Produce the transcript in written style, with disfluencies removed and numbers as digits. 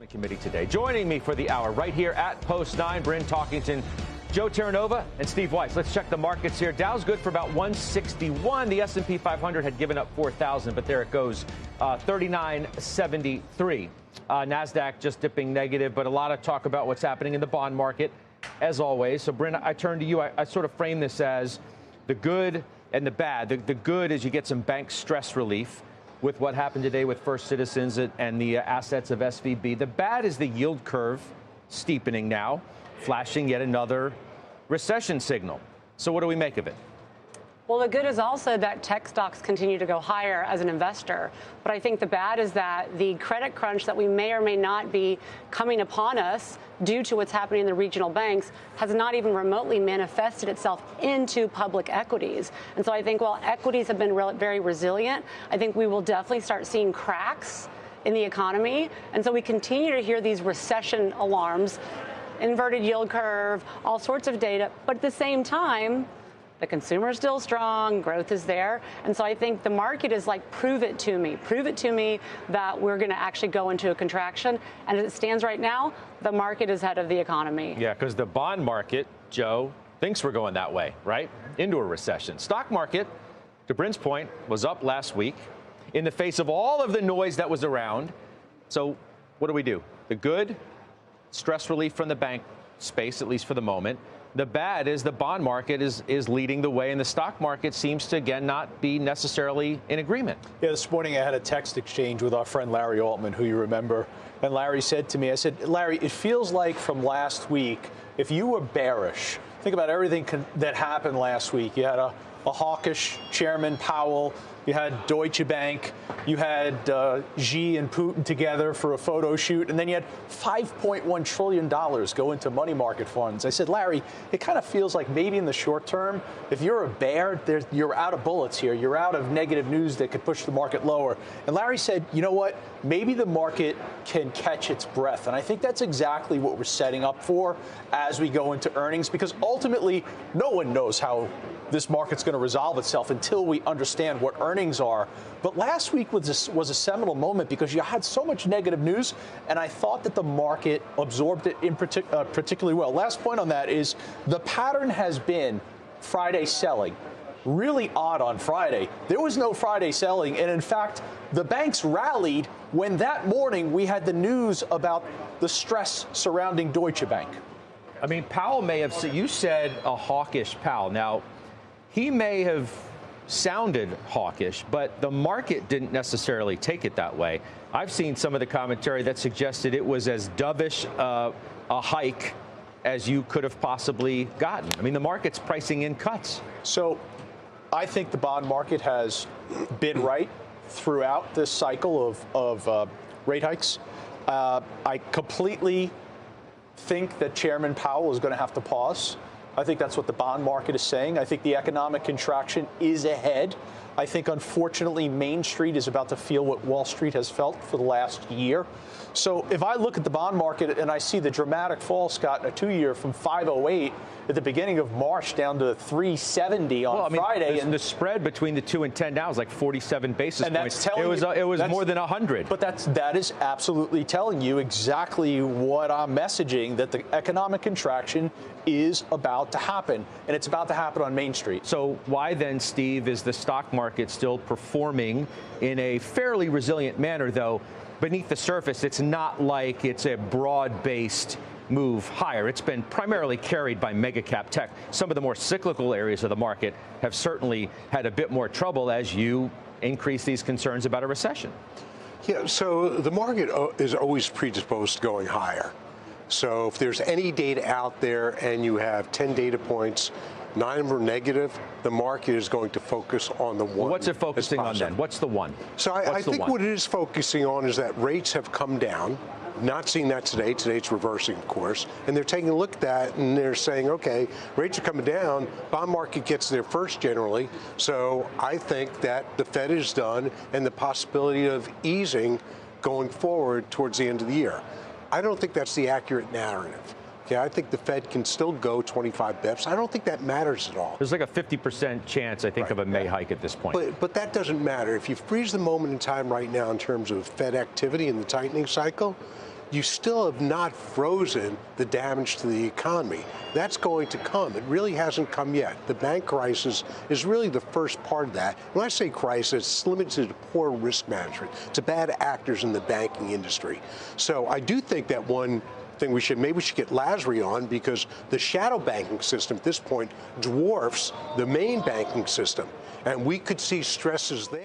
Committee today. Joining me for the hour right here at Post 9, Bryn Talkington, Joe Terranova, and Steve Weiss. Let's check the markets here. Dow's good for about 161. The S&P 500 had given up 4,000, but there it goes, 39.73. NASDAQ just dipping negative, but a lot of talk about what's happening in the bond market, as always. So, Bryn, I turn to you. I sort of frame this as the good and the bad. The good is you get some bank stress relief with what happened today with First Citizens and the assets of SVB. The bad is the yield curve steepening now, flashing yet another recession signal. So what do we make of it? Well, the good is also that tech stocks continue to go higher as an investor. But I think the bad is that the credit crunch that we may or may not be coming upon us due to what's happening in the regional banks has not even remotely manifested itself into public equities. And so I think while equities have been very resilient, I think we will definitely start seeing cracks in the economy. And so we continue to hear these recession alarms, inverted yield curve, all sorts of data. But at the same time, the consumer is still strong, growth is there. And so I think the market is like, prove it to me that we're going to actually go into a contraction. And as it stands right now, the market is ahead of the economy. Yeah, because the bond market, Joe, thinks we're going that way, right? Into a recession. Stock market, to Bryn's point, was up last week in the face of all of the noise that was around. So what do? The good, stress relief from the bank space, at least for the moment. The bad is the bond market is leading the way, and the stock market seems to, again, not be necessarily in agreement. Yeah, this morning I had a text exchange with our friend Larry Altman, who you remember. And Larry said to me, I said, Larry, it feels like from last week, if you were bearish, think about everything that happened last week. You had a hawkish Chairman Powell. You had Deutsche Bank. You had Xi and Putin together for a photo shoot. And then you had $5.1 trillion go into money market funds. I said, Larry, it kind of feels like maybe in the short term, if you're a bear, you're out of bullets here. You're out of negative news that could push the market lower. And Larry said, you know what? Maybe the market can catch its breath. And I think that's exactly what we're setting up for as we go into earnings, because ultimately, no one knows how this market's going to resolve itself until we understand what earnings are. But last week was a seminal moment because you had so much negative news, and I thought that the market absorbed it particularly well. Last point on that is the pattern has been Friday selling. Really odd on Friday. There was no Friday selling, and in fact, the banks rallied when that morning we had the news about the stress surrounding Deutsche Bank. I mean, Powell may have said, you said a hawkish Powell. Now, he may have sounded hawkish, but the market didn't necessarily take it that way. I've seen some of the commentary that suggested it was as dovish a hike as you could have possibly gotten. I mean, the market's pricing in cuts. So I think the bond market has been right throughout this cycle of rate hikes. I completely think that Chairman Powell is going to have to pause. I think that's what the bond market is saying. I think the economic contraction is ahead. I think, unfortunately, Main Street is about to feel what Wall Street has felt for the last year. So if I look at the bond market and I see the dramatic fall, Scott, in a 2-year from 508 at the beginning of March down to 370 on Friday. And the spread between the 2 and 10 now is like 47 basis and points. That's telling it was more than 100. But that is absolutely telling you exactly what I'm messaging, that the economic contraction is about to happen, and it's about to happen on Main Street. So why then, Steve, is the stock market still performing in a fairly resilient manner, though? Beneath the surface, it's not like it's a broad-based move higher. It's been primarily carried by mega cap tech. Some of the more cyclical areas of the market have certainly had a bit more trouble as you increase these concerns about a recession. Yeah, so the market is always predisposed to going higher. So if there's any data out there and you have 10 data points, 9 of them are negative, the market is going to focus on the one. Well, what's it focusing on then? What's the one? So I think what it is focusing on is that rates have come down. Not seeing that today. Today it's reversing, of course. And they're taking a look at that and they're saying, okay, rates are coming down. Bond market gets there first generally. So I think that the Fed is done and the possibility of easing going forward towards the end of the year. I don't think that's the accurate narrative. Okay, I think the Fed can still go 25 bips. I don't think that matters at all. There's like a 50% chance, I think, of a May hike at this point. But that doesn't matter. If you freeze the moment in time right now in terms of Fed activity in the tightening cycle, you still have not frozen the damage to the economy. That's going to come. It really hasn't come yet. The bank crisis is really the first part of that. When I say crisis, it's limited to poor risk management, to bad actors in the banking industry. So I do think that one thing maybe we should get Lasry on, because the shadow banking system at this point dwarfs the main banking system, and we could see stresses there.